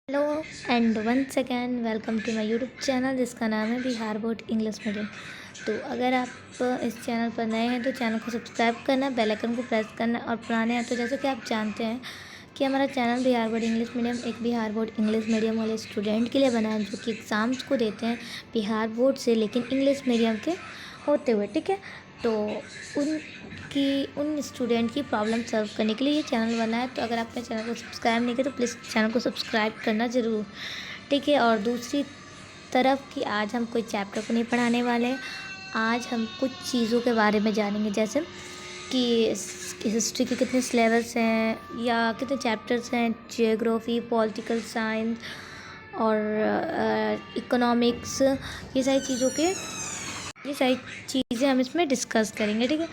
Hello and once again welcome to my YouTube channel जिसका नाम है बिहार बोर्ड इंग्लिश मीडियम। तो अगर आप इस चैनल पर नए हैं तो चैनल को सब्सक्राइब करना, बेल आइकन को प्रेस करना और पुराने हैं तो जैसे कि आप जानते हैं कि हमारा channel Bihar board English medium एक बिहार बोर्ड इंग्लिश मीडियम वाले स्टूडेंट के लिए बना है जो कि एग्ज़ाम्स को देते हैं बिहार बोर्ड से, लेकिन इंग्लिश मीडियम के होते हुए। ठीक है, तो उन स्टूडेंट की प्रॉब्लम सॉल्व करने के लिए ये चैनल बना है। तो अगर आपने चैनल को सब्सक्राइब नहीं किया तो प्लीज़ चैनल को सब्सक्राइब करना ज़रूर। ठीक है, और दूसरी तरफ कि आज हम कोई चैप्टर को नहीं पढ़ाने वाले हैं। आज हम कुछ चीज़ों के बारे में जानेंगे, जैसे कि हिस्ट्री के कितने सिलेबस हैं या कितने चैप्टर्स हैं, जियोग्राफी, पॉलिटिकल साइंस और इकोनॉमिक्स, ये सारी चीज़ें हम इसमें डिस्कस करेंगे। ठीक है,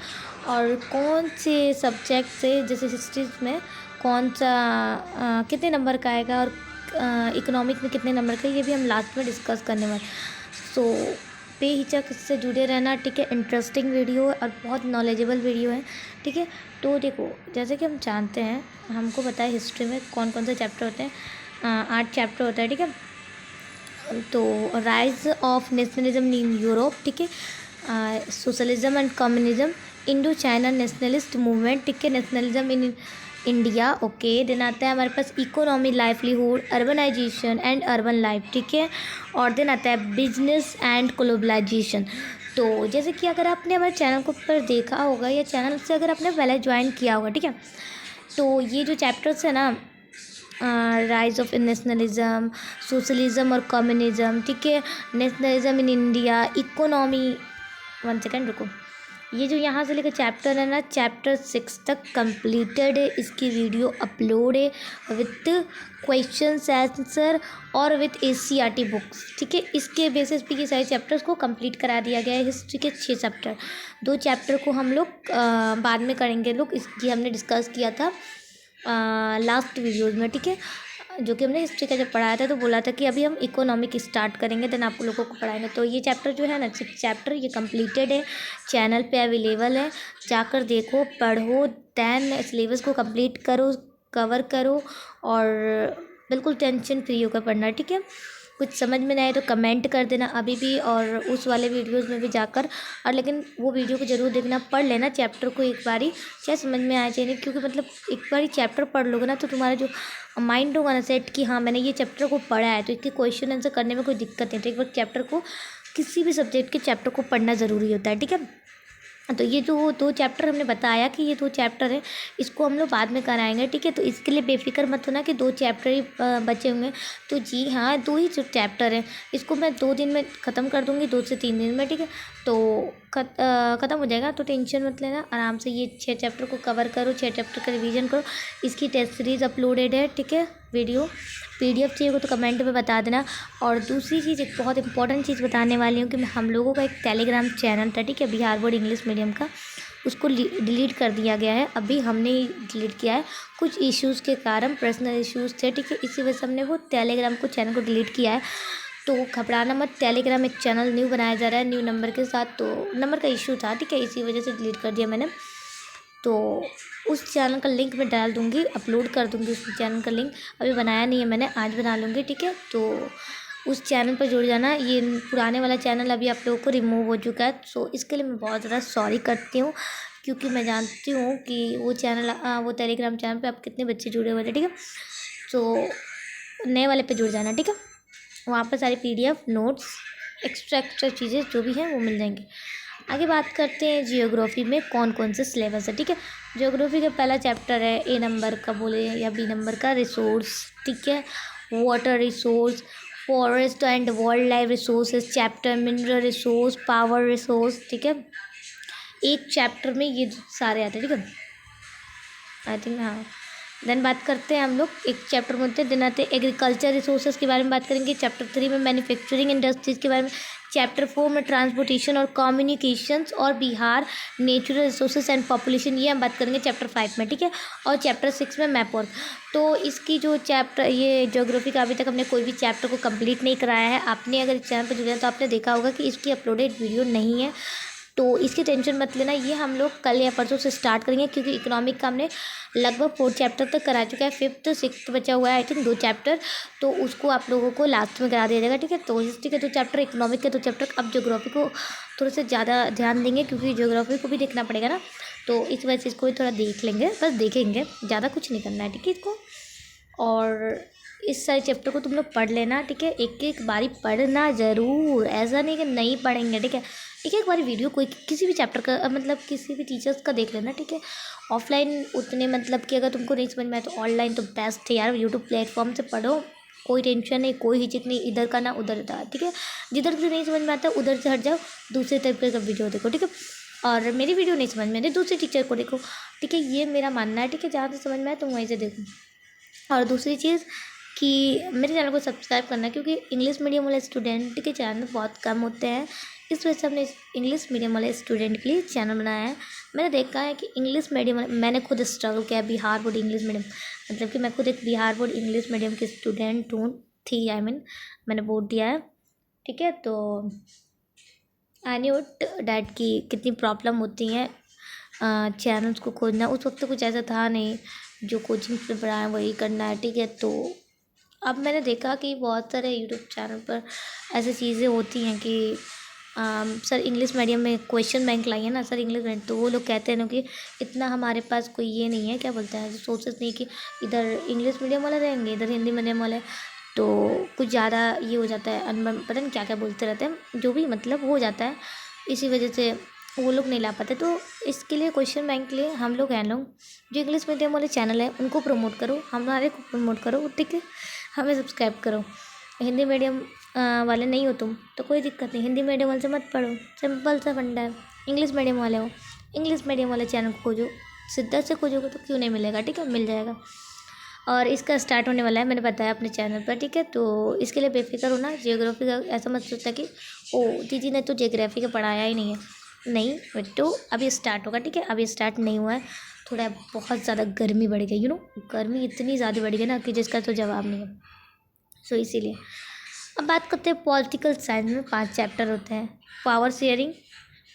और कौन से सब्जेक्ट से, जैसे हिस्ट्री में कौन सा कितने नंबर का आएगा और इकोनॉमिक में कितने नंबर का, ये भी हम लास्ट में डिस्कस करने वाले। सो बेहिचक इससे जुड़े रहना। ठीक है, इंटरेस्टिंग वीडियो और बहुत नॉलेजेबल वीडियो है। ठीक है, तो देखो, जैसे कि हम जानते हैं, हमको पता है हिस्ट्री में कौन कौन से चैप्टर होते हैं। 8 चैप्टर होता है। ठीक है, तो rise of nationalism in Europe, ठीक है, socialism and communism, Indo China nationalist movement, ठीक है, nationalism in India. Okay, then आता है हमारे पास economy, livelihood, urbanisation and urban life. ठीक है, और देन आता है बिजनेस एंड ग्लोबलाइजेशन। तो जैसे कि अगर आपने हमारे चैनल को पर देखा होगा या चैनल से अगर आपने पहले ज्वाइन किया होगा, ठीक है, तो ये जो चैप्टर्स है ना, राइज ऑफ नेशनलिज्म, सोशलिज्म और कम्युनिज्म, ठीक है, nationalism in India, economy, 1 second रुको, ये जो यहाँ से लेकर चैप्टर है ना, चैप्टर 6 तक कंप्लीटेड है। इसकी वीडियो अपलोड है विथ क्वेश्चन आंसर और विथ ACERT बुक्स। ठीक है, इसके बेसिस पे ये सारे चैप्टर्स को कंप्लीट करा दिया गया है। हिस्ट्री के 6 चैप्टर, 2 चैप्टर को हम लोग बाद में करेंगे। इसकी हमने डिस्कस किया था लास्ट वीडियोज़ में। ठीक है, जो कि हमने हिस्ट्री का जब पढ़ाया था तो बोला था कि अभी हम इकोनॉमिक स्टार्ट करेंगे, देन आप लोगों को पढ़ाएंगे। तो ये चैप्टर जो है ना, 6 चैप्टर, ये कंप्लीटेड है, चैनल पे अवेलेबल है, जाकर देखो, पढ़ो, देन सिलेबस को कंप्लीट करो, कवर करो और बिल्कुल टेंशन फ्री होकर पढ़ना। ठीक है, कुछ समझ में नहीं आए तो कमेंट कर देना अभी भी, और उस वाले वीडियोज़ में भी जाकर, और लेकिन वो वीडियो को ज़रूर देखना, पढ़ लेना चैप्टर को एक बारी, चाहे समझ में आए चाहे नहीं, क्योंकि मतलब एक बारी चैप्टर पढ़ लोगे ना तो तुम्हारा जो माइंड होगा ना सेट कि हाँ मैंने ये चैप्टर को पढ़ा है, तो इसके क्वेश्चन आंसर करने में कोई दिक्कत नहीं। तो एक बार चैप्टर को, किसी भी सब्जेक्ट के चैप्टर को पढ़ना ज़रूरी होता है। ठीक है, तो ये जो 2 चैप्टर हमने बताया कि ये 2 चैप्टर है, इसको हम लोग बाद में कराएंगे। ठीक है, तो इसके लिए बेफिक्र मत होना कि 2 चैप्टर ही बचे होंगे। तो जी हाँ, 2 ही जो चैप्टर हैं, इसको मैं 2 दिन में ख़त्म कर दूँगी, 2 से 3 दिन में। ठीक है, तो ख़त्म हो जाएगा, तो टेंशन मत लेना, आराम से ये 6 चैप्टर को कवर करो, 6 चैप्टर का रिवीजन करो। इसकी टेस्ट सीरीज़ अपलोडेड है। ठीक है, वीडियो PDF चाहिए हो तो कमेंट में बता देना। और दूसरी चीज़, एक बहुत इंपॉर्टेंट चीज़ बताने वाली हूँ कि हम लोगों का एक टेलीग्राम चैनल था, ठीक है, बिहार बोर्ड इंग्लिश मीडियम का, उसको डिलीट कर दिया गया है। अभी हमने ही डिलीट किया है, कुछ इश्यूज़ के कारण, पर्सनल इश्यूज़ थे। ठीक है, इसी वजह से हमने वो टेलीग्राम को चैनल को डिलीट किया है। तो घबराना मत, टेलीग्राम एक चैनल न्यू बनाया जा रहा है, न्यू नंबर के साथ, तो नंबर का इशू था। ठीक है, इसी वजह से डिलीट कर दिया मैंने। तो उस चैनल का लिंक मैं डाल दूँगी, अपलोड कर दूँगी उस चैनल का लिंक, अभी बनाया नहीं है मैंने, आज बना लूँगी। ठीक है, तो उस चैनल पर जुड़ जाना। ये पुराने वाला चैनल अभी आप लोगों को रिमूव हो चुका है, सो इसके लिए मैं बहुत ज़्यादा सॉरी करती हूँ, क्योंकि मैं जानती हूँ कि वो चैनल, वो टेलीग्राम चैनल पे आप कितने बच्चे जुड़े हुए थे। ठीक है, तो नए वाले पे जुड़ जाना। ठीक है, वहाँ पर सारी PDF नोट्स, एक्स्ट्रा चीज़ें जो भी हैं वो मिल जाएंगी। आगे बात करते हैं जियोग्राफी में कौन कौन से सिलेबस है। ठीक है, जियोग्राफी का पहला चैप्टर है, A नंबर का बोले या B नंबर का, रिसोर्स। ठीक है, water resource, forest and wild life resources chapter, mineral resource, power resource. ठीक है, एक चैप्टर में ये सारे आते हैं। ठीक है, आई थिंक हाँ। देन बात करते हैं हम लोग, एक चैप्टर में होते हैं, दिन आते हैं एग्रीकल्चर रिसोर्सेज के बारे में बात करेंगे, चैप्टर 3 में मैन्युफैक्चरिंग इंडस्ट्रीज़ के बारे में, चैप्टर 4 में ट्रांसपोर्टेशन और कम्युनिकेशंस और Bihar natural resources and population, ये हम बात करेंगे चैप्टर 5 में। ठीक है, और चैप्टर 6 में मैप वर्क। तो इसकी जो चैप्टर, ये ज्योग्राफी का अभी तक हमने कोई भी चैप्टर को कंप्लीट नहीं कराया है। आपने अगर इस चैनल पर जुड़े हैं तो आपने देखा होगा कि इसकी अपलोडेड वीडियो नहीं है, तो इसकी टेंशन मत लेना, ये हम लोग कल या परसों से स्टार्ट करेंगे, क्योंकि इकोनॉमिक का हमने लगभग 4 चैप्टर तक करा चुका है। 5th 6th बचा हुआ है आई थिंक 2 चैप्टर, तो उसको आप लोगों को लास्ट में करा दिया जाएगा, ठीक है। तो हिस्ट्री के 2 चैप्टर, इकोनॉमिक के 2 चैप्टर। अब ज्योग्राफी को थोड़ा सा ज़्यादा ध्यान देंगे, क्योंकि ज्योग्राफी को भी देखना पड़ेगा ना, तो इस वजह से इसको भी थोड़ा देख लेंगे, बस देखेंगे, ज़्यादा कुछ नहीं करना है, ठीक है इसको। और इस सारे चैप्टर को तुम लोग पढ़ लेना, ठीक है। एक एक बारी पढ़ना ज़रूर, ऐसा नहीं कि नहीं पढ़ेंगे, ठीक है। एक एक बारी वीडियो कोई किसी भी चैप्टर का मतलब किसी भी टीचर्स का देख लेना, ठीक है। ऑफलाइन उतने मतलब कि अगर तुमको नहीं समझ में आए तो ऑनलाइन तो बेस्ट है यार, यूट्यूब प्लेटफॉर्म से पढ़ो, कोई टेंशन नहीं, कोई हिचक नहीं, इधर का ना उधर का, ठीक है। जिधर से नहीं समझ में आता उधर से हट जाओ, दूसरे तरीके का वीडियो देखो, ठीक है। और मेरी वीडियो नहीं समझ में आती दूसरे टीचर को देखो, ठीक है, ये मेरा मानना है, ठीक है। जहाँ से समझ में आए तुम वहीं से देखो। और दूसरी चीज़ कि मेरे चैनल को सब्सक्राइब करना, क्योंकि इंग्लिश मीडियम वाले स्टूडेंट के चैनल बहुत कम होते हैं, इस वजह से हमने इंग्लिश मीडियम वाले स्टूडेंट के लिए चैनल बनाया है। मैंने देखा है कि इंग्लिश मीडियम, मैंने खुद स्ट्रगल किया है बिहार बोर्ड इंग्लिश मीडियम, मतलब कि मैं खुद एक बिहार बोर्ड इंग्लिश मीडियम की स्टूडेंट थी, आई मीन मैंने बोर्ड दिया है, ठीक है। तो आई न्यू डैट की कितनी प्रॉब्लम होती हैं चैनल्स को खोजना। उस वक्त तो कुछ ऐसा था नहीं, जो कोचिंग पे पढ़ा है वही करना है, ठीक है। तो अब मैंने देखा कि बहुत सारे यूट्यूब चैनल पर ऐसी चीज़ें होती हैं कि सर इंग्लिश मीडियम में क्वेश्चन बैंक लाइए ना सर इंग्लिश मीडियम, तो वो लोग कहते हैं ना कि इतना हमारे पास कोई ये नहीं है, क्या बोलते हैं, सोर्सेस नहीं कि इधर इंग्लिश मीडियम वाले रहेंगे इधर हिंदी मीडियम वाले, तो कुछ ज़्यादा ये हो जाता है, पता नहीं क्या क्या बोलते रहते हैं, जो भी मतलब हो जाता है, इसी वजह से वो लोग नहीं ला पाते। तो इसके लिए क्वेश्चन बैंक के लिए हम लोग हैं लोग जो इंग्लिश मीडियम वाले चैनल है उनको प्रमोट करो, हमारे को प्रमोट करो, ठीक है, हमें सब्सक्राइब करो। हिंदी मीडियम वाले नहीं हो तुम तो कोई दिक्कत नहीं, हिंदी मीडियम वाले से मत पढ़ो, सिंपल सा फंडा है। इंग्लिश मीडियम वाले हो, इंग्लिश मीडियम वाले चैनल को खोजो, शिद्दत से खोजोगे तो क्यों नहीं मिलेगा, ठीक है, मिल जाएगा। और इसका स्टार्ट होने वाला है, मैंने बताया अपने चैनल पर, ठीक है। तो इसके लिए बेफिक्र होना, जियोग्राफी का ऐसा मत सोचना कि ओ दीदी ने तो जियोग्राफी का पढ़ाया ही नहीं है, नहीं बेटो अभी स्टार्ट होगा, ठीक है। अभी स्टार्ट नहीं हुआ है, थोड़ा बहुत ज़्यादा गर्मी बढ़ गई, गर्मी इतनी ज़्यादा बढ़ गई ना कि जिसका तो जवाब नहीं है। सो इसीलिए अब बात करते हैं पॉलिटिकल साइंस में 5 चैप्टर होते हैं।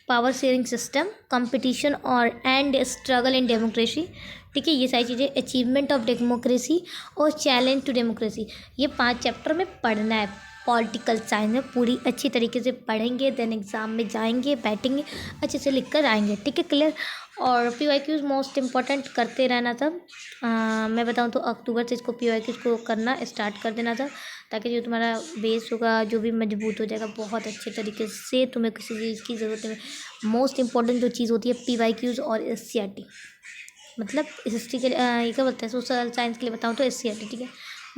पावर शेयरिंग सिस्टम, कंपटीशन और एंड स्ट्रगल इन डेमोक्रेसी, ठीक है, ये सारी चीज़ें, अचीवमेंट ऑफ डेमोक्रेसी और चैलेंज टू डेमोक्रेसी, ये 5 चैप्टर में पढ़ना है। पॉलिटिकल साइंस में पूरी अच्छी तरीके से पढ़ेंगे, देन एग्ज़ाम में जाएंगे, बैठेंगे, अच्छे से लिख कर आएंगे, ठीक है, क्लियर। और PYQs मोस्ट इम्पॉर्टेंट करते रहना था। मैं बताऊं तो अक्टूबर से इसको PYQs को करना स्टार्ट कर देना था, ताकि जो तुम्हारा बेस होगा जो भी मजबूत हो जाएगा बहुत अच्छे तरीके से, तुम्हें किसी चीज़ की ज़रूरत नहीं। मोस्ट इम्पॉर्टेंट जो चीज़ होती है PYQs और SCRT, मतलब हिस्ट्री के ये क्या बोलते हैं, सोशल साइंस के लिए बताऊँ तो SCRT, ठीक है।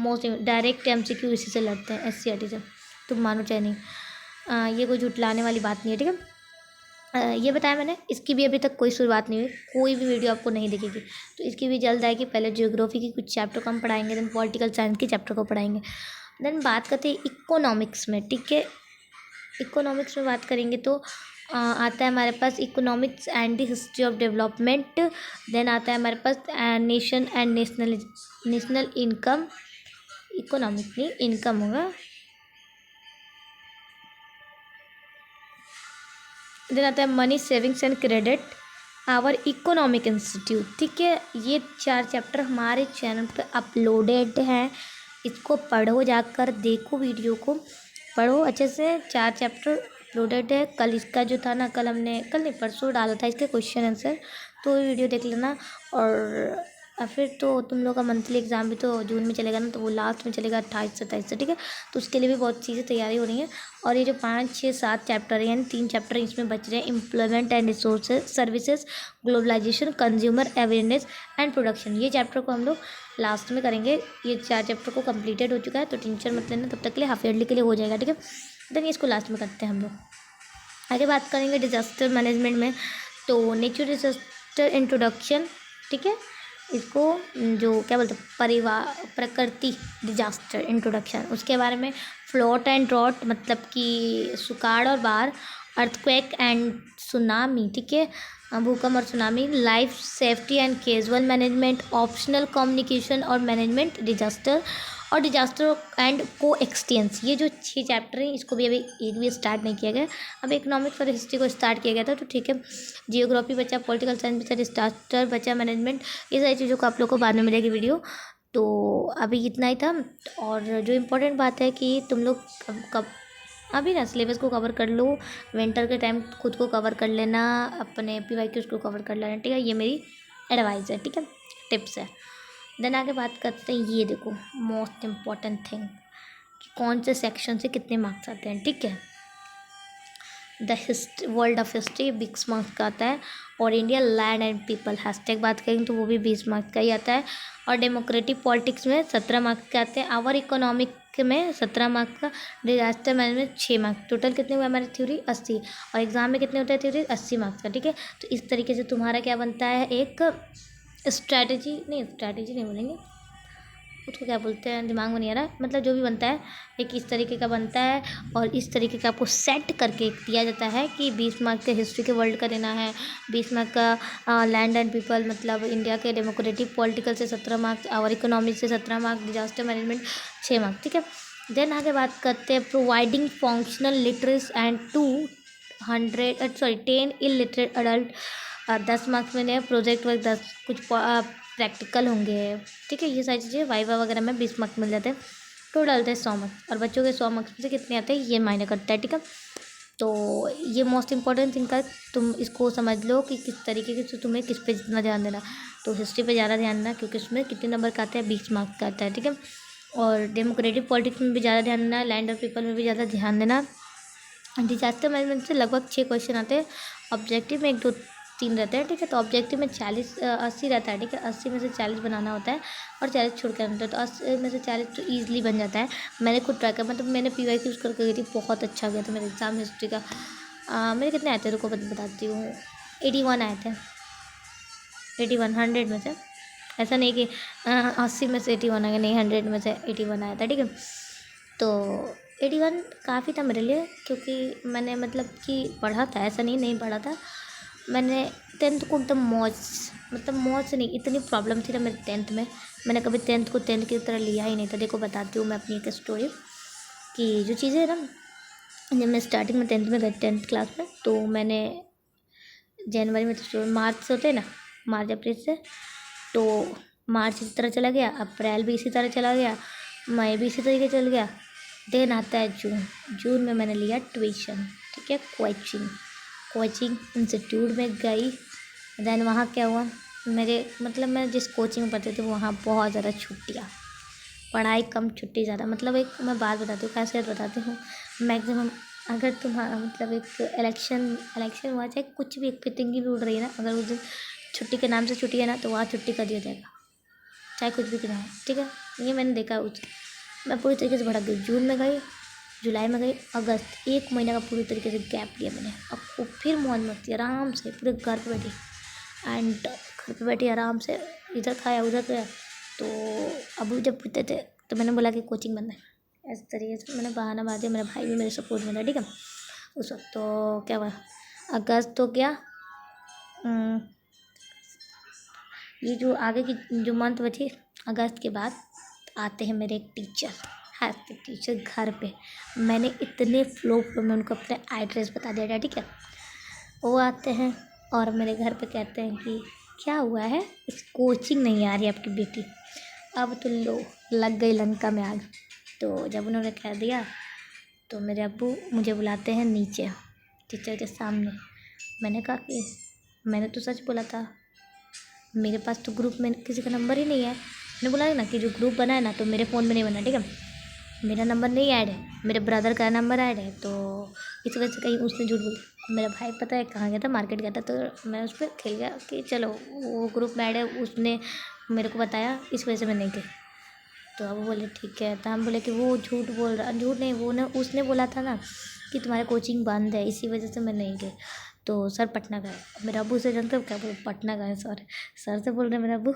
मोस्ट डायरेक्ट MCQ इसी से लड़ते हैं, SCRT से, तुम मानो चाहे नहीं, ये कोई झुटलाने वाली बात नहीं है, ठीक है। ये बताया मैंने, इसकी भी अभी तक कोई शुरुआत नहीं हुई, कोई भी वीडियो आपको नहीं दिखेगी, तो इसकी भी जल्द आएगी। पहले ज्योग्राफी की कुछ चैप्टर को हम पढ़ाएंगे, देन पॉलिटिकल साइंस के चैप्टर को पढ़ाएंगे, देन बात करते हैं इकोनॉमिक्स में, ठीक है। इकोनॉमिक्स में बात करेंगे तो आता है हमारे पास economics and the history of development, then आता है हमारे पास nation and national income, economic नहीं इनकम होगा, देन आता है money savings and credit, our economic institute, ठीक है। ये 4 चैप्टर हमारे चैनल पर अपलोडेड हैं, इसको पढ़ो, जाकर देखो, वीडियो को पढ़ो अच्छे से। 4 चैप्टर अपलोडेड है, कल इसका जो था ना, कल नहीं परसों डाला था इसके क्वेश्चन आंसर, तो वीडियो देख लेना। और फिर तो तुम लोग का मंथली एग्ज़ाम भी तो जून में चलेगा ना, तो वो लास्ट में चलेगा 28-27 से, ठीक है। तो उसके लिए भी बहुत चीज़ें तैयारी हो रही हैं। और ये जो 5, 6, 7 चैप्टर हैं, यानी 3 चैप्टर इसमें बच रहे हैं, employment and resources services, globalization, consumer awareness and production, ये चैप्टर को हम लोग लास्ट में करेंगे। ये 4 चैप्टर को कम्प्लीटेड हो चुका है, तो टेंशन मत लेना, तब तक के लिए हाफ ईयरली के लिए हो जाएगा, ठीक है। देन इसको लास्ट में करते हैं हम लोग। आगे बात करेंगे डिजास्टर मैनेजमेंट में, तो नेचुरल डिजास्टर इंट्रोडक्शन, ठीक है, इसको जो क्या बोलते हैं प्रकृति डिजास्टर इंट्रोडक्शन, उसके बारे में। फ्लड एंड ड्रॉट, मतलब कि सुखाड़ और बाढ़, अर्थक्वेक एंड सुनामी, ठीक है, भूकंप और tsunami, life safety and casual management, optional communication और मैनेजमेंट डिजास्टर, और डिजास्टर एंड को एक्सटेंस, ये जो 6 चैप्टर हैं इसको भी अभी एक भी स्टार्ट नहीं किया गया। अब इकोनॉमिक्स और हिस्ट्री को स्टार्ट किया गया था, तो ठीक है। जियोग्राफी बचा, पॉलिटिकल साइंस बचा, डिजास्टर बचा, मैनेजमेंट, ये सारी चीज़ों को आप लोग को बाद में मिलेगी वीडियो। तो अभी इतना ही था। और जो इम्पोर्टेंट बात है कि तुम लोग कब अभी ना सिलेबस को कवर कर लो, विंटर के टाइम खुद को कवर कर लेना, अपने PYQs को कवर कर लेना, ठीक है। ये मेरी एडवाइस है, ठीक है, टिप्स है। देन आगे बात करते हैं, ये देखो मोस्ट इम्पॉर्टेंट थिंग कि कौन से सेक्शन से कितने मार्क्स आते हैं, ठीक है। The world of history 20 marks का आता है, और India land and people hashtag बात करेंगे तो वो भी 20 मार्क्स का ही आता है, और डेमोक्रेटिक पॉलिटिक्स में 17 मार्क्स के आते हैं, आवर इकोनॉमिक में 17 मार्क्स का, डिजास्टर मैनेजमेंट 6 मार्क्स, टोटल कितने हुए हमारे थ्योरी 80, और एग्जाम में कितने होते हैं थ्योरी 80 मार्क्स का, ठीक है। तो इस तरीके से तुम्हारा क्या बनता है, एक स्ट्रैटेजी नहीं बोलेंगे उसको, क्या बोलते हैं दिमाग में नहीं आ रहा, मतलब जो भी बनता है एक इस तरीके का बनता है, और इस तरीके का आपको सेट करके दिया जाता है कि 20 मार्क्स का हिस्ट्री के वर्ल्ड का देना है, 20 मार्क्स का लैंड एंड पीपल मतलब इंडिया के, डेमोक्रेटिक पॉलिटिकल से 17 मार्क्स, और इकोनॉमिक से 17 मार्क्स, डिजास्टर मैनेजमेंट 6 मार्क्स, ठीक है। देन आगे बात करते हैं providing functional literacy and 10 illiterate adult, 10 marks में प्रोजेक्ट वर्क 10, कुछ प्रैक्टिकल होंगे, ठीक है। ये सारी चीज़ें वाइवा वगैरह में 20 मार्क्स मिल जाते हैं, टोटल डालते हैं 100 मार्क्स, और बच्चों के 100 मार्क्स में से कितने आते हैं ये मायने करता है, ठीक है। तो ये मोस्ट इंपॉर्टेंट थिंग का तुम इसको समझ लो कि किस तरीके के तुम्हें किस पे जितना ध्यान देना। तो हिस्ट्री पे ज़्यादा ध्यान देना, क्योंकि उसमें कितने नंबर का आता है 20 मार्क्स का आता है, ठीक है। और डेमोक्रेटिक पॉलिटिक्स में भी ज़्यादा ध्यान देना, लैंड और पीपल में भी ज़्यादा ध्यान देना। डिजास्टर मैनेजमेंट से लगभग 6 क्वेश्चन आते हैं, ऑब्जेक्टिव में 1 2 3 रहते हैं, ठीक है। तो ऑब्जेक्टिव में 80 रहता है, ठीक है। 80 में से 40 बनाना होता है, और 40 छोड़ कर होता है, तो 80 में से 40 तो ईजिली बन जाता है। मैंने खुद ट्राई किया, मतलब मैंने PYQs करके गई थी, बहुत अच्छा गया था मेरा एग्ज़ाम हिस्ट्री का। मेरे कितने आए थे रुको बताती हूँ, 81 आए थे, 81 100 में से, ऐसा नहीं कि 80 में से 81 आ गया, नहीं 100 में से 81 आया था, ठीक है। तो 81 काफ़ी था मेरे लिए, क्योंकि मैंने मतलब कि पढ़ा था, ऐसा नहीं पढ़ा था मैंने। 10th को एकदम मौज से नहीं, इतनी प्रॉब्लम थी ना मेरे 10th में, मैंने कभी 10th को 10th की तरह लिया ही नहीं था। देखो बताती हूँ मैं अपनी एक स्टोरी कि जो चीज़ें ना, जब मैं स्टार्टिंग में 10th में गई 10th क्लास में, तो मैंने जनवरी में तो मार्च से होते हैं ना, मार्च अप्रैल से, तो मार्च इसी तरह चला गया, अप्रैल भी इसी तरह चला गया, मई भी इसी तरीके चल गया। देन आता है जून में मैंने लिया ट्यूशन, ठीक है, कोचिंग इंस्टीट्यूट में गई। देन वहाँ क्या हुआ, मेरे मतलब मैं जिस कोचिंग में पढ़ती थी वहाँ बहुत ज़्यादा छुट्टियाँ, पढ़ाई कम छुट्टी ज़्यादा। मतलब एक मैं बात बताती हूँ, कैसे बताती हूँ, मैक्सिमम अगर तुम्हारा मतलब एक इलेक्शन हुआ, चाहे कुछ भी, एक पितंगी भी उड़ रही है ना, अगर उस दिन छुट्टी के नाम से छुट्टी है ना, तो वहाँ छुट्टी कर दिया जाएगा, चाहे कुछ भी करना है, ठीक है। ये मैंने देखा मैं पूरी तरीके से भड़क गई। जून में गई, जुलाई में गई, अगस्त, 1 महीने का पूरी तरीके से गैप लिया मैंने। अब वो फिर मौज मस्ती आराम से पूरे घर पे बैठी, एंड घर पे बैठी आराम से, इधर खाया उधर गया। तो अबू जब पूछते थे तो मैंने बोला कि कोचिंग बंद है, इस तरीके से मैंने बहाना मार दिया। मेरा भाई भी मेरे सपोर्ट में था, ठीक है। उस वक्त तो क्या हुआ, अगस्त तो क्या, ये जो आगे की जो मंथ बची, अगस्त के बाद आते हैं मेरे एक टीचर घर पे। मैंने इतने फ्लो में उनको अपने एड्रेस बता दिया, ठीक है। वो आते हैं और मेरे घर पे कहते हैं कि क्या हुआ है, इस कोचिंग नहीं आ रही आपकी बेटी। अब तो लो लग गई लंका में आग। तो जब उन्होंने कह दिया तो मेरे अब्बू मुझे बुलाते हैं नीचे टीचर के सामने। मैंने कहा कि मैंने तो सच बोला था, मेरे पास तो ग्रुप में किसी का नंबर ही नहीं है। मैंने बोला ना कि जो ग्रुप बना है ना, तो मेरे फ़ोन में नहीं बना, ठीक है। मेरा नंबर नहीं ऐड है, मेरे ब्रदर का नंबर ऐड है। तो इस वजह से कहीं उसने झूठ बोल, मेरा भाई पता है कहाँ गया था, मार्केट गया था। तो मैं उस पर खेल गया कि चलो वो ग्रुप में ऐड है, उसने मेरे को बताया, इस वजह से मैं नहीं गई। तो अब बोले ठीक है। तो हम बोले कि वो झूठ बोल रहा, झूठ नहीं, वो ना उसने बोला था ना कि तुम्हारा कोचिंग बंद है, इसी वजह से मैं नहीं गई। तो सर पटना गए। मेरा अब्बू से जानते हो क्या बोले, पटना गए सर से बोल रहे मेरे अब्बू,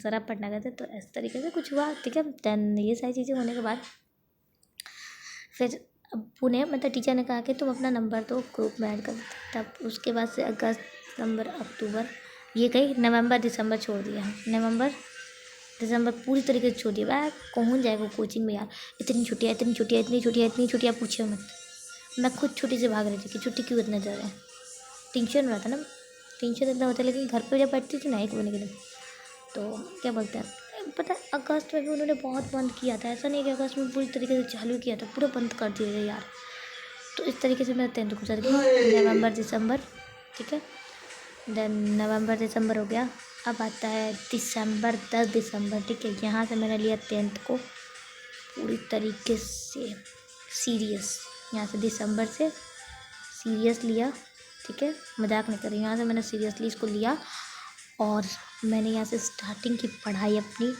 सर आप पटना गए थे। तो इस तरीके से कुछ हुआ, ठीक है। दैन ये सारी चीज़ें होने के बाद फिर अब्बू ने मतलब टीचर ने कहा कि तुम अपना नंबर तो ग्रुप में ऐड कर। तब उसके बाद से अगस्त सितंबर अक्टूबर, ये कहीं नवंबर दिसंबर छोड़ दिया, नवंबर दिसंबर पूरी तरीके से छूट दिया। कौन जाएगा कोचिंग में यार, इतनी छुट्टियाँ इतनी छुट्टियाँ इतनी छुट्टियाँ इतनी छुट्टियाँ, पूछिए मत। मैं खुद छुट्टी से भाग रही थी कि छुट्टी क्यों इतने ज़्यादा है। टेंशन हो रहा था ना, टेंशन इतना होता है। लेकिन घर पे जब बैठती थी ना 1 महीने के लिए, तो क्या बोलते हैं, पता है अगस्त में भी उन्होंने बहुत बंद किया था। ऐसा नहीं कि अगस्त में पूरी तरीके से चालू किया था, पूरा बंद कर दिया था यार। तो इस तरीके से मेरा 10th गुजर गया, नवंबर दिसंबर, ठीक है। देन नवंबर दिसंबर हो गया। अब आता है दिसंबर, 10 दिसंबर, ठीक है। यहाँ से मैंने लिया 10th को पूरी तरीके से सीरियस। यहाँ से दिसंबर से सीरियस लिया, ठीक है, मजाक नहीं कर रही। यहाँ से मैंने सीरियसली इसको लिया और मैंने यहाँ से स्टार्टिंग की पढ़ाई अपनी।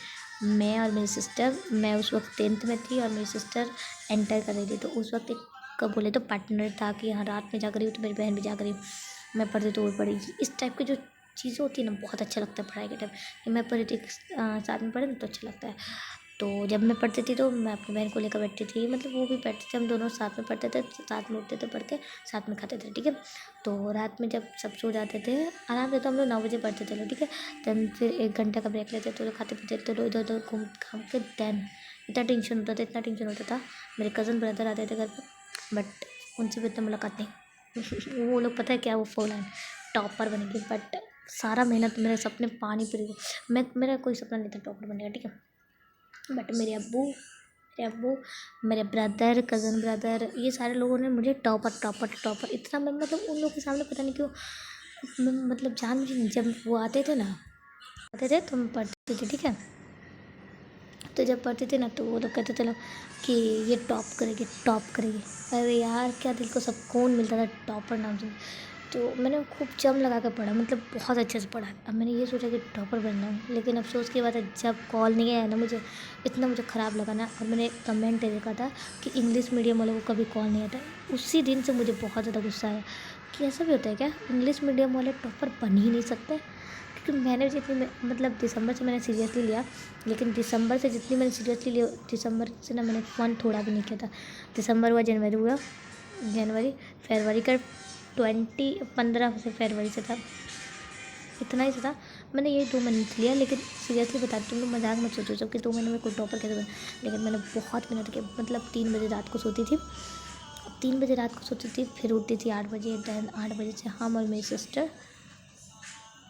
मैं और मेरी सिस्टर, मैं उस वक्त 10th में थी और मेरी सिस्टर एंटर कर रही थी। तो उस वक्त एक कब बोले तो पार्टनर था कि हाँ रात में जाग रही हूँ तो मेरी बहन भी जाग रही हूँ, मैं पढ़ती तो वो पढ़ेगी। इस टाइप की जो चीज़ें होती है ना, बहुत अच्छा लगता है पढ़ाई के टाइम कि मैं पढ़ी थी साथ में पढ़े ना, तो अच्छा लगता है। तो जब मैं पढ़ती थी तो मैं अपनी बहन को लेकर बैठती थी, मतलब वो भी बैठती थी, हम दोनों साथ में पढ़ते थे, साथ में उठते थे पढ़ के, साथ में खाते थे, ठीक है। तो रात में जब सब सो जाते थे आराम से, तो हम लोग 9 बजे पढ़ते थे लोग, ठीक है। देन फिर 1 घंटे का ब्रेक लेते, तो लोग खाते पीते तो लोग इधर उधर घूम घाम के। देन इतना टेंशन होता था, इतना टेंशन होता था। मेरे कज़न ब्रदर आते थे घर पर, बट उनसे भी इतना मुलाकात नहीं। वो लोग पता है क्या, वो फुल है टॉपर बनेगी, बट सारा मेहनत मेरे सपने पानी फिर गए। मेरा कोई सपना नहीं था टॉपर बनने का, ठीक है। बट मेरे ब्रदर, कज़न ब्रदर, ये सारे लोगों ने मुझे टॉपर टॉपर टॉपर इतना, मैं मतलब उन लोगों के सामने पता नहीं क्यों, मतलब जान मुझे नहीं। जब वो आते थे तो मैं पढ़ती थी, ठीक है। तो जब पढ़ती थी ना तो वो लोग कहते थे लोग कि ये टॉप करेगी। अरे यार क्या दिल को सुकून मिलता था टॉपर नाम से। तो मैंने खूब जम लगा कर पढ़ा, मतलब बहुत अच्छे से पढ़ा। अब मैंने ये सोचा कि टॉपर बनना हूँ, लेकिन अफसोस की बात है जब कॉल नहीं आया ना मुझे, इतना मुझे ख़राब लगा ना। और मैंने कमेंट देखा था कि इंग्लिश मीडियम वालों को कभी कॉल नहीं आता। उसी दिन से मुझे बहुत ज़्यादा गुस्सा आया कि ऐसा भी होता है क्या, इंग्लिश मीडियम वाले टॉपर बन ही नहीं सकते। क्योंकि मैंने जितनी, मतलब दिसंबर से मैंने सीरियसली लिया, लेकिन दिसंबर से जितनी मैंने सीरियसली लिया, दिसंबर से ना मैंने फ़न थोड़ा भी नहीं किया था। दिसंबर हुआ, जनवरी फरवरी का 15 से फरवरी से था, इतना ही था। मैंने यही 2 महीने लिया, लेकिन सीरियसली बता तुम लोग मजाक मत सोचो जबकि 2 महीने में कोई टॉपर कैसे बना। लेकिन मैंने बहुत मेहनत की, मतलब 3 बजे रात को सोती थी, 3 बजे रात को सोती थी, फिर उठती थी 8 बजे। दैन 8 बजे से हम और मेरी सिस्टर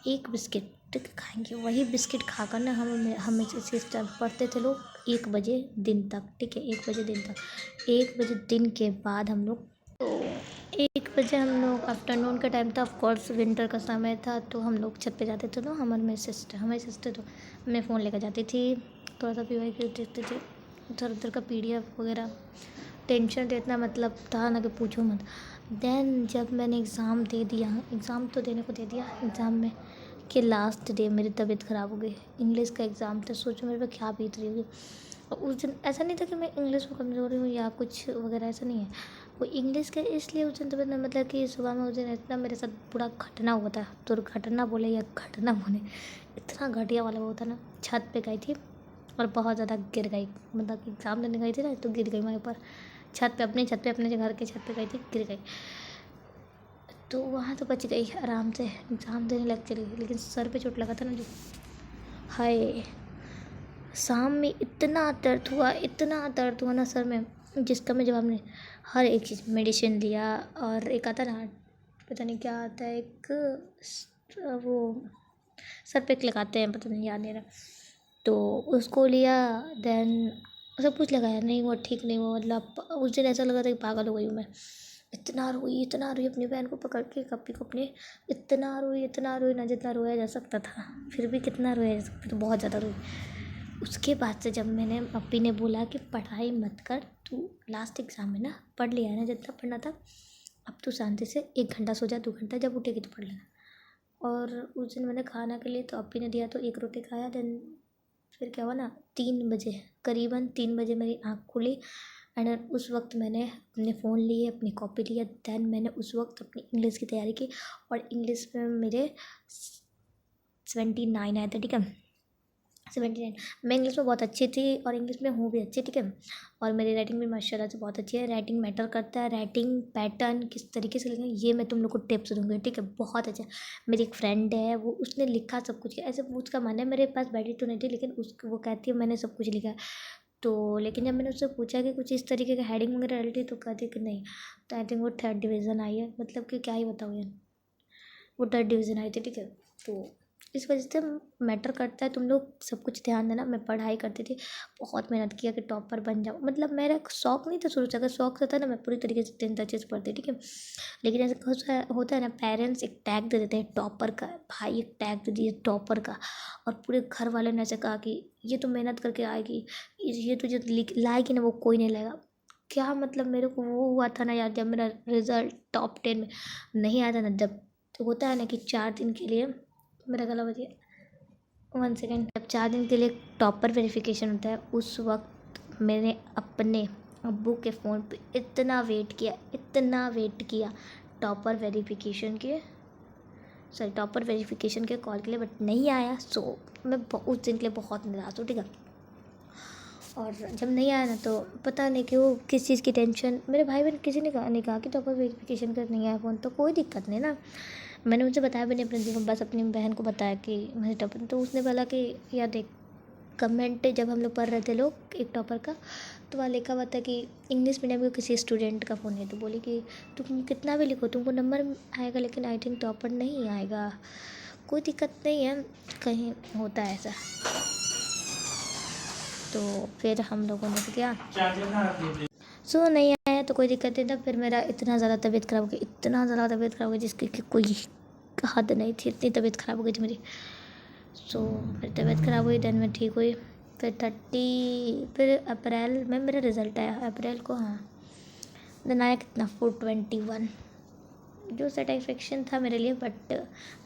एक बिस्किट खाएंगे। वही बिस्किट खाकर ना हम सिस्टर पढ़ते थे लोग 1 बजे दिन तक, ठीक है, 1 बजे दिन तक। 1 बजे दिन के बाद हम लोग, तो 1 बजे हम लोग, आफ्टरनून का टाइम था, ऑफकोर्स विंटर का समय था, तो हम लोग छत पे जाते थे। तो हमारी सिस्टर तो मैं फ़ोन लेकर जाती थी, थोड़ा सा पी वाई देखते थे, उधर उधर का PDF वगैरह। टेंशन तो इतना मतलब था ना कि पूछो मत। देन जब मैंने एग्ज़ाम दे दिया, एग्ज़ाम तो देने को दे दिया, एग्ज़ाम में के लास्ट डे मेरी तबीयत ख़राब हो गई। इंग्लिश का एग्ज़ाम था, सोचो मेरे पे क्या बीत रही होगी। और उस दिन ऐसा नहीं था कि मैं इंग्लिश में कमज़ोरी हूँ या कुछ वगैरह, ऐसा नहीं है। वो इंग्लिश के इसलिए उस दिन तबीयत, मतलब कि सुबह में उस दिन इतना मेरे साथ बुरा घटना हुआ था, दुर्घटना बोले या घटना बोले, इतना घटिया वाला वो था ना। छत पे गई थी और बहुत ज़्यादा गिर गई, मतलब कि एग्ज़ाम देने गई थी ना, तो गिर गई वहीं पर छत पे, अपने घर के छत पे गई थी, गिर गई। तो वहाँ तो बच गई आराम से, एग्ज़ाम देने लग चली। लेकिन सर पे चोट लगा था ना जो, हाय, शाम में इतना दर्द हुआ ना सर में, जिसका मैं जवाब नहीं। हर एक चीज़ मेडिसिन लिया, और एक आता ना, पता नहीं क्या आता है, एक वो सर पे एक लगाते हैं, पता नहीं, याद नहीं रहा, तो उसको लिया। देन सब कुछ लगाया, नहीं हुआ, ठीक नहीं हुआ। मतलब उस दिन ऐसा लगा था कि पागल हो गई हूँ मैं। इतना रोई अपनी बहन को पकड़ के, कप्पी को अपने, इतना रोई ना जितना रोया जा सकता था। फिर भी कितना रोया जा सकता, तो बहुत ज़्यादा रोई। उसके बाद से जब मैंने, पप्पी ने बोला कि पढ़ाई मत कर, तू लास्ट एग्ज़ाम में ना पढ़ लिया है ना जितना पढ़ना था, अब तू शांति से 1 घंटा सो जा, 2 घंटा, जब उठेगी तो पढ़ लेना। और उस दिन मैंने खाना के लिए तो पप्पी ने दिया, तो 1 रोटी खाया। देन फिर क्या हुआ ना, 3 बजे, करीबन 3 बजे मेरी आँख खुली। एंड उस वक्त मैंने अपने फ़ोन लिए, अपनी कॉपी लिया। दैन मैंने उस वक्त अपनी इंग्लिश की तैयारी की, और इंग्लिश में मेरे 79 आए थे, ठीक है। 79। मैं इंग्लिश में बहुत अच्छी थी और इंग्लिश में हूँ भी अच्छी, ठीक है। और मेरी राइटिंग भी माशाल्लाह से बहुत अच्छी है। राइटिंग मैटर करता है, राइटिंग पैटर्न किस तरीके से लिखना है ये मैं तुम लोग को टिप्स दूँगी, ठीक है। बहुत अच्छा। मेरी एक फ्रेंड है, वो उसने लिखा सब कुछ, ऐसे उसका मन है, मेरे पास बैठी तो नहीं थी, लेकिन उस वो कहती है मैंने सब कुछ लिखा है। तो लेकिन जब मैंने उससे पूछा कि कुछ इस तरीके का हेडिंग वगैरह डाली थी, तो कहती कि नहीं। तो आई थिंक वो 3rd डिवीज़न आई है, मतलब कि क्या ही बताऊँ यार, वो 3rd डिवीज़न आई थी, ठीक है। तो इस वजह से मैटर करता है, तुम लोग सब कुछ ध्यान देना। मैं पढ़ाई करती थी, बहुत मेहनत किया कि टॉपर बन जाऊँ, मतलब मेरा शौक नहीं था शुरू से। अगर शौक था ना, मैं पूरी तरीके से 10th अच्छे से पढ़ती, ठीक है। लेकिन ऐसे होता है ना, पेरेंट्स एक टैग दे देते हैं टॉपर का, भाई एक टैग दे दिए टॉपर का, और पूरे घर वाले ने ऐसे कहा कि ये तो मेहनत करके आएगी, ये तो जो लाएगी ना वो कोई नहीं लाएगा। क्या मतलब मेरे को वो हुआ था ना यार, जब मेरा रिजल्ट टॉप 10 में नहीं आया था ना, जब तो होता है ना कि 4 दिन के लिए, मेरा गला बज गया, 1 सेकेंड, जब 4 दिन के लिए टॉपर वेरिफिकेशन होता है, उस वक्त मैंने अपने अब्बू के फ़ोन पे इतना वेट किया टॉपर वेरिफिकेशन के कॉल के लिए, बट नहीं आया। सो मैं उस दिन के लिए बहुत निराश हूँ, ठीक है। और जब नहीं आया ना, तो पता नहीं कि वो किस चीज़ की टेंशन, मेरे भाई बहन किसी ने नहीं कहा कि टॉपर वेरिफिकेशन कर नहीं आया फ़ोन, तो कोई दिक्कत नहीं ना। मैंने उनसे बताया भी नहीं अपने दिल, बस अपनी बहन को बताया कि मुझे टॉपर, तो उसने बोला कि यार देख, कमेंट जब हम लोग पढ़ रहे थे लोग एक टॉपर का, तो वहाँ लिखा हुआ था कि इंग्लिश मीडियम के किसी स्टूडेंट का फ़ोन है, तो बोली कि तुम कितना भी लिखो तुमको नंबर आएगा, लेकिन आई थिंक टॉपर नहीं आएगा। कोई दिक्कत नहीं है, कहीं होता है ऐसा। तो फिर हम लोगों ने क्या सो नहीं आया, तो कोई दिक्कत नहीं था। फिर मेरा इतना ज़्यादा तबीयत ख़राब हो गई, जिसकी कि कोई हद नहीं थी, इतनी तबीयत ख़राब हो गई थी मेरी। सो फिर तबीयत ख़राब हुई, देन मैं ठीक हुई। फिर अप्रैल में मेरा रिज़ल्ट आया, अप्रैल को, हाँ। देन आया कितना 421, जो सेटिस्फेक्शन था मेरे लिए, बट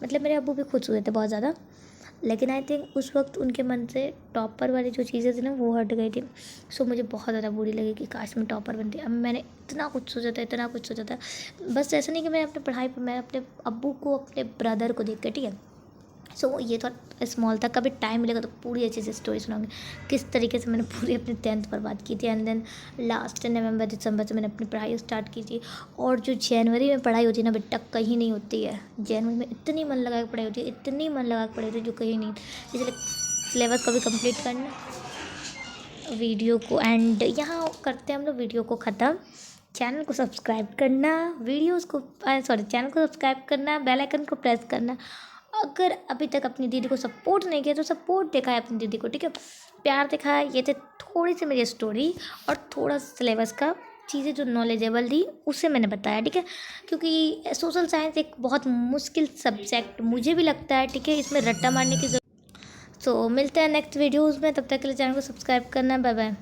मतलब मेरे अब्बू भी खुश हुए थे बहुत ज़्यादा। लेकिन आई थिंक उस वक्त उनके मन से टॉपर वाली जो चीज़ें थी ना, वो हट गई थी। सो मुझे बहुत ज़्यादा बुरी लगी कि काश मैं टॉपर बनती। अब मैंने इतना कुछ सोचा था। बस ऐसा नहीं कि मैं अपने पढ़ाई पर, मैं अपने अब्बू को, अपने ब्रदर को देख के, ठीक है। सो ये थोड़ा स्मॉल था, कभी टाइम मिलेगा तो पूरी अच्छे से स्टोरी सुनाऊंगी किस तरीके से मैंने पूरी अपनी 10th बर्बाद की थी। एंड देन लास्ट नवंबर दिसंबर से मैंने अपनी पढ़ाई स्टार्ट की थी। और जो जनवरी में पढ़ाई होती है ना बेटा, कहीं नहीं होती है। जनवरी में इतनी मन लगा के पढ़ाई होती है, इतनी मन लगा के पढ़ाई होती है जो कहीं नहीं। इसलिए सिलेबस को भी कंप्लीट करना, वीडियो को एंड यहाँ करते हैं हम लोग वीडियो को ख़त्म। चैनल को सब्सक्राइब करना, चैनल को सब्सक्राइब करना, बेल आइकन को प्रेस करना। अगर अभी तक अपनी दीदी को सपोर्ट नहीं किया तो सपोर्ट दिखाए अपनी दीदी को, ठीक है, प्यार दिखाए। ये थे थोड़ी सी मेरी स्टोरी और थोड़ा सिलेबस का चीज़ें जो नॉलेजेबल थी उसे मैंने बताया, ठीक है। क्योंकि सोशल साइंस एक बहुत मुश्किल सब्जेक्ट मुझे भी लगता है, ठीक है, इसमें रट्टा मारने की ज़रूरत। तो मिलते हैं नेक्स्ट वीडियोज़ में, तब तक के लिए चैनल को सब्सक्राइब करना। Bye bye.